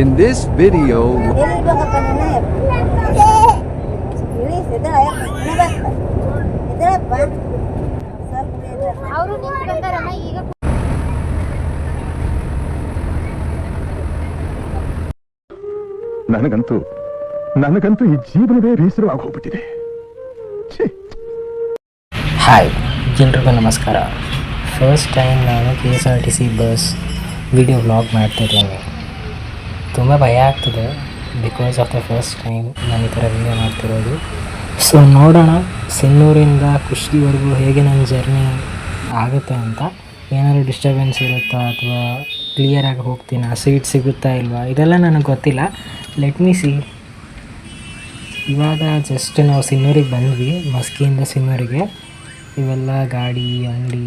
In this video, ನನಗಂತೂ ಈ ಜೀವನವೇ ಬೇಸರವಾಗಿ ಹೋಗ್ಬಿಟ್ಟಿದೆ. ಹಾಯ್, ಎಲ್ರಿಗೂ ನಮಸ್ಕಾರ. ಫಸ್ಟ್ ಟೈಮ್ ನಾನು KSRTC ಬಸ್ ವಿಡಿಯೋ ವ್ಲಾಗ್ ಮಾಡ್ತಿದ್ದೇನೆ. ತುಂಬ ಭಯ ಆಗ್ತದೆ, because of the first time ನಾನು ಈ ಥರ ವಿಡಿಯೋ ಮಾಡ್ತಿರೋದು. ಸೊ ನೋಡೋಣ ಸಿನ್ನೂರಿಂದ ಕುಷ್ಟಗಿವರೆಗೂ ಹೇಗೆ ನನ್ನ ಜರ್ನಿ ಆಗುತ್ತೆ ಅಂತ. ಏನಾದರೂ ಡಿಸ್ಟರ್ಬೆನ್ಸ್ ಇರುತ್ತಾ ಅಥವಾ ಕ್ಲಿಯರಾಗಿ ಹೋಗ್ತೀನಾ, ಸೀಟ್ ಸಿಗುತ್ತಾ ಇಲ್ವಾ, ಇದೆಲ್ಲ ನನಗೆ ಗೊತ್ತಿಲ್ಲ. Let me see. ಇವಾಗ ಜಸ್ಟ್ ನಾವು ಸಿನ್ನೂರಿಗೆ ಬಂದ್ವಿ, ಮಸ್ಕಿಯಿಂದ ಸಿನ್ನೂರಿಗೆ. ಇವೆಲ್ಲ ಗಾಡಿ, ಅಂಗಡಿ.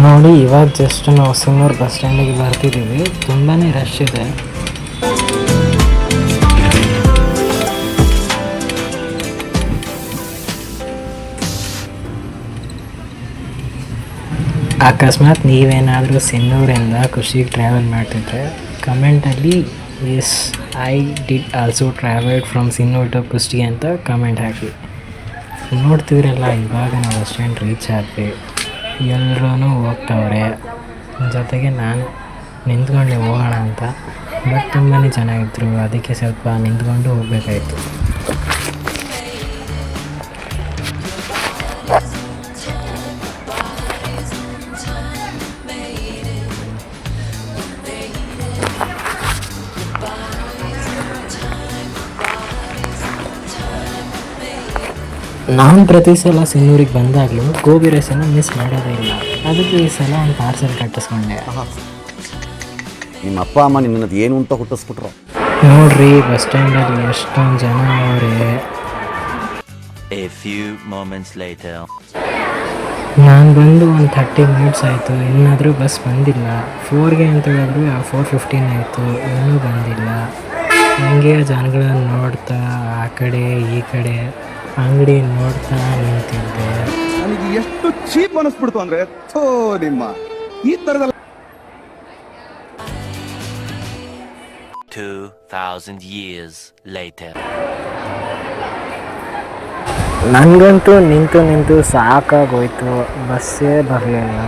ನೋಡಿ, ಇವಾಗ ಜಸ್ಟ್ ನಾವು ಸಿನ್ನೂರು ಬಸ್ ಸ್ಟ್ಯಾಂಡಿಗೆ ಬರ್ತಿದ್ದೀವಿ. ತುಂಬಾ ರಶ್ ಇದೆ. ಅಕಸ್ಮಾತ್ ನೀವೇನಾದರೂ ಸಿನ್ನೂರಿಂದ ಕುಷ್ಟಗಿಗೆ ಟ್ರಾವೆಲ್ ಮಾಡ್ತಿದ್ರೆ ಕಮೆಂಟಲ್ಲಿ yes I did also travelled from Sinnur to Kushtagi ಅಂತ ಕಮೆಂಟ್ ಹಾಕಿ. ನೋಡ್ತಿದ್ರಲ್ಲ, ಇವಾಗ ನಾವು ಬಸ್ ಸ್ಟ್ಯಾಂಡ್ ರೀಚ್ ಆದ್ವಿ. ಎಲ್ಲರೂ ಹೋಗ್ತವ್ರೆ, ಜೊತೆಗೆ ನಾನು ನಿಂತ್ಕೊಂಡೆ ಹೋಗೋಣ ಅಂತ. ಬಟ್ ತುಂಬಾ ಚೆನ್ನಾಗಿದ್ರು, ಅದಕ್ಕೆ ಸ್ವಲ್ಪ ನಿಂತ್ಕೊಂಡು ಹೋಗಬೇಕಾಯ್ತು. ನಾನು ಪ್ರತಿ ಸಲ ಸಿನ್ನೂರಿಗೆ ಬಂದಾಗಲೂ ಗೋಬಿ ರೈಸನ್ನು ಮಿಸ್ ಮಾಡೋದೇ ಇಲ್ಲ. ಅದಕ್ಕೆ ಈ ಸಲ ಒಂದು ಪಾರ್ಸೆಲ್ ಕಟ್ಟಿಸ್ಕೊಂಡೆ. ನಿಮ್ಮ ಅಪ್ಪ ಅಮ್ಮ ನಿನ್ನದು ಏನು ಅಂತ ಹುಟ್ಟಿಸ್ಬಿಟ್ರು. ನೋಡ್ರಿ, ಬಸ್ ಸ್ಟ್ಯಾಂಡಲ್ಲಿ ಎಷ್ಟೊಂದು ಜನ ಅವರೇ. ನಾನು ಬಂದು ಒಂದು 30 ಮಿನಿಟ್ಸ್ ಆಯಿತು, ಇನ್ನಾದರೂ ಬಸ್ ಬಂದಿಲ್ಲ. 4ಗೆ ಅಂತ ಹೇಳಿದ್ರು, 4:15 ಆಯಿತು, ಇನ್ನೂ ಬಂದಿಲ್ಲ. ಹಂಗೆ ಜನಗಳನ್ನು ನೋಡ್ತಾ ಆ ಕಡೆ ಈ ಕಡೆ ಅಂಗಡಿ ನೋಡ್ತಾ ನಿಂತಿದ್ದೆ. ನನಗೆ ಎಷ್ಟು ಚೀಪ್ ಅನಿಸ್ಬಿಡ್ತು ಅಂದ್ರೆ, ನಿಮ್ಮ ಈ ತರದ 2000 years later. ನನಗಂತೂ ನಿಂತು ಸಾಕಾಗೋಯ್ತು, ಬಸ್ಸೇ ಬರಲಿಲ್ಲ.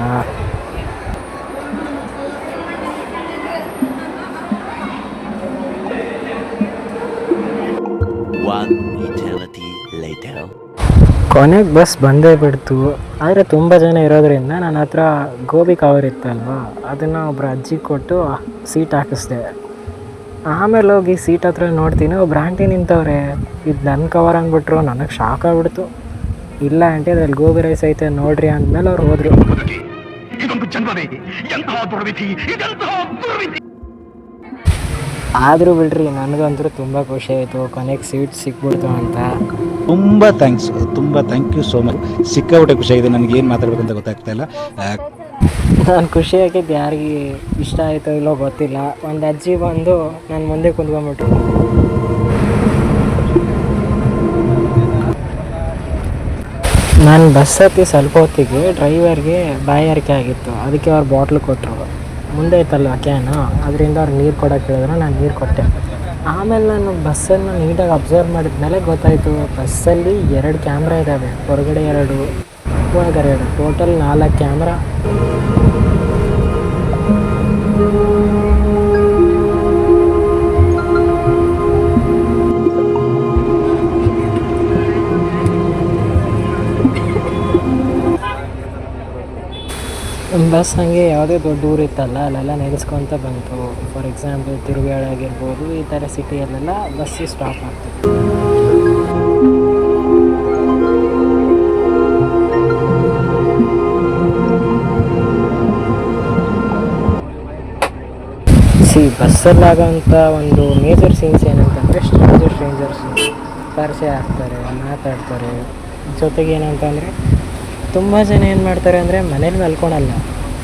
ಕೊನೆಗೆ ಬಸ್ ಬಂದೇ ಬಿಡ್ತು. ಆದರೆ ತುಂಬ ಜನ ಇರೋದ್ರಿಂದ ನನ್ನ ಹತ್ರ ಗೋಬಿ ಕವರ್ ಇತ್ತಲ್ವ, ಅದನ್ನು ಒಬ್ಬರು ಅಜ್ಜಿ ಕೊಟ್ಟು ಸೀಟ್ ಹಾಕಿಸ್ದೆ. ಆಮೇಲೆ ಹೋಗಿ ಸೀಟ್ ಹತ್ರ ನೋಡ್ತೀನಿ, ಒಬ್ರು ಆಂಟಿ ನಿಂತವ್ರೆ. ಇದು ನನ್ನ ಕವರ್ ಅಂದ್ಬಿಟ್ರು. ನನಗೆ ಶಾಕ್ ಆಗ್ಬಿಡ್ತು. ಇಲ್ಲ ಆಂಟಿ, ಅದ್ರಲ್ಲಿ ಗೋಬಿ ರೈಸ್ ಐತೆ ನೋಡ್ರಿ ಅಂದಮೇಲೆ ಅವ್ರು ಹೋದರು. ಆದರೂ ಬಿಡ್ರಿ, ನನಗಂತೂ ತುಂಬ ಖುಷಿ ಆಯಿತು, ಕೊನೆಗೆ ಸೀಟ್ ಸಿಕ್ಬಿಡ್ತು ಅಂತ. ತುಂಬ ಥ್ಯಾಂಕ್ ಯು ಸೋ ಮಚ್. ಸಿಕ್ಕಾಬಿಟ್ಟೆ ಖುಷಿಯಾಗಿದೆ. ನನಗೆ ಏನು ಮಾತಾಡಬೇಕಂತ ಗೊತ್ತಾಗ್ತಾ ಇಲ್ಲ. ನಾನು ಖುಷಿ ಆಗಿದ್ದು ಯಾರಿಗೆ ಇಷ್ಟ ಆಯಿತೋ ಇಲ್ಲೋ ಗೊತ್ತಿಲ್ಲ. ಒಂದು ಅಜ್ಜಿ ಬಂದು ನಾನು ಮುಂದೆ ಕುಂತ್ಕೊಂಡ್ಬಿಟ್ರು. ನಾನು ಬಸ್ ಹತ್ತಿ ಸ್ವಲ್ಪ ಹೊತ್ತಿಗೆ ಡ್ರೈವರ್ಗೆ ಬಾಯಾರಿಕೆ ಆಗಿತ್ತು. ಅದಕ್ಕೆ ಅವ್ರು ಬಾಟ್ಲು ಕೊಟ್ಟರು. ಮುಂದೆ ಇತ್ತಲ್ವ ಕ್ಯಾನು, ಅದರಿಂದ ಅವ್ರು ನೀರು ಕೊಡೋಕೆ ಹೇಳಿದ್ರು. ನಾನು ನೀರು ಕೊಟ್ಟೆ. ಆಮೇಲೆ ನಾನು ಬಸ್ಸನ್ನು ನೀಟಾಗಿ ಅಬ್ಸರ್ವ್ ಮಾಡಿದ್ಮೇಲೆ ಗೊತ್ತಾಯಿತು, ಬಸ್ಸಲ್ಲಿ 2 ಕ್ಯಾಮ್ರಾ ಇದ್ದಾವೆ. ಹೊರಗಡೆ 2, ಒಳಗಡೆ 2, ಟೋಟಲ್ 4 ಕ್ಯಾಮ್ರಾ. ಬಸ್ ಹಾಗೆ ಯಾವುದೇ ದೊಡ್ಡ ಊರು ಇತ್ತಲ್ಲ, ಅಲ್ಲೆಲ್ಲ ನಿಲ್ಲಿಸ್ಕೊತ ಬಂತು. ಫಾರ್ ಎಕ್ಸಾಂಪಲ್ ತಿರುಗಾಳ ಆಗಿರ್ಬೋದು, ಈ ಥರ ಸಿಟಿಯಲ್ಲೆಲ್ಲ ಬಸ್ಸಿಗೆ ಸ್ಟಾಪ್ ಆಗ್ತದೆ. ಬಸ್ಸಲ್ಲಾಗೋಂಥ ಒಂದು ಮೇಜರ್ ಸೀನ್ಸ್ ಏನಂತಂದರೆ ಸ್ಟ್ರೇಂಜರ್ಸ್. ಪರಿಚಯ ಆಗ್ತಾರೆ, ಮಾತಾಡ್ತಾರೆ. ಜೊತೆಗೆ ಏನಂತಂದರೆ ತುಂಬ ಜನ ಏನು ಮಾಡ್ತಾರೆ ಅಂದರೆ ಮನೇಲಿ ಮಲ್ಕೊಳಲ್ಲ,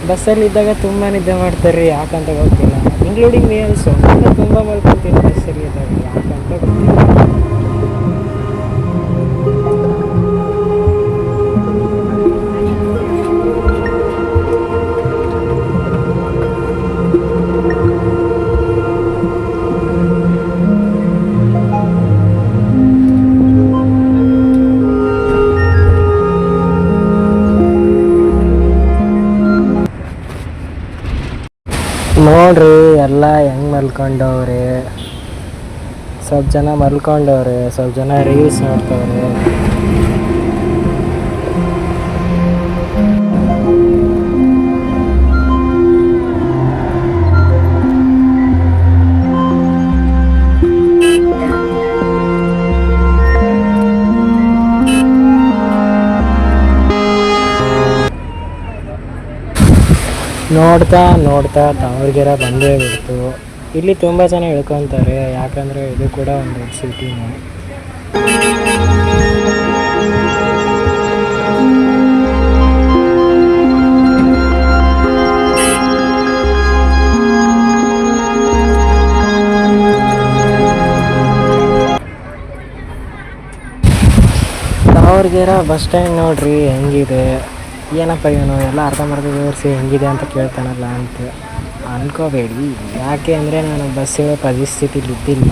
ಬಸ್ಸಲ್ಲಿದ್ದಾಗ ತುಂಬ ನಿದ್ದೆ ಮಾಡ್ತಾರೆ, ಯಾಕಂತ ಗೊತ್ತಿಲ್ಲ. Including me also. ನಾನು ತುಂಬ ಮಲ್ಕೊತೀನಿ ಬಸ್ಸಲ್ಲಿ ಇದ್ದಾಗ, ಯಾಕಂತ ಗೊತ್ತಿಲ್ಲ. ನೋಡ್ರಿ ಎಲ್ಲ ಹೆಂಗೆ ಮಲ್ಕೊಂಡವ್ರೆ. ಸ್ವಲ್ಪ ಜನ ಮಲ್ಕೊಂಡವ್ರೆ, ಸ್ವಲ್ಪ ಜನ ರೀಲ್ಸ್ ನೋಡ್ತವ್ರೆ. ನೋಡ್ತಾ ನೋಡ್ತಾ ತಾವರ್ಗೆರೆ ಬಂದೇ ಬಿಡ್ತು. ಇಲ್ಲಿ ತುಂಬ ಜನ ಇಳ್ಕೊತಾರೆ, ಯಾಕಂದರೆ ಇದು ಕೂಡ ಒಂದು ದೊಡ್ಡ ಸಿಟಿನೇ. ತಾವರ್ಗೆರೆ ಬಸ್ ಸ್ಟ್ಯಾಂಡ್ ನೋಡ್ರಿ ಹೆಂಗಿದೆ. ಏನಪ್ಪ ಇವನು ಎಲ್ಲ ಅರ್ಧಂಬರ್ಧ ವಿವರಿಸಿ ಹೆಂಗಿದೆ ಅಂತ ಕೇಳ್ತಾನಲ್ಲ ಅಂತ ಅಂದ್ಕೋಬೇಡಿ. ಯಾಕೆ ಅಂದರೆ ನಾನು ಬಸ್ ಇರೋ ಪರಿಸ್ಥಿತಿಲಿ ಇದ್ದಿಲ್ಲ.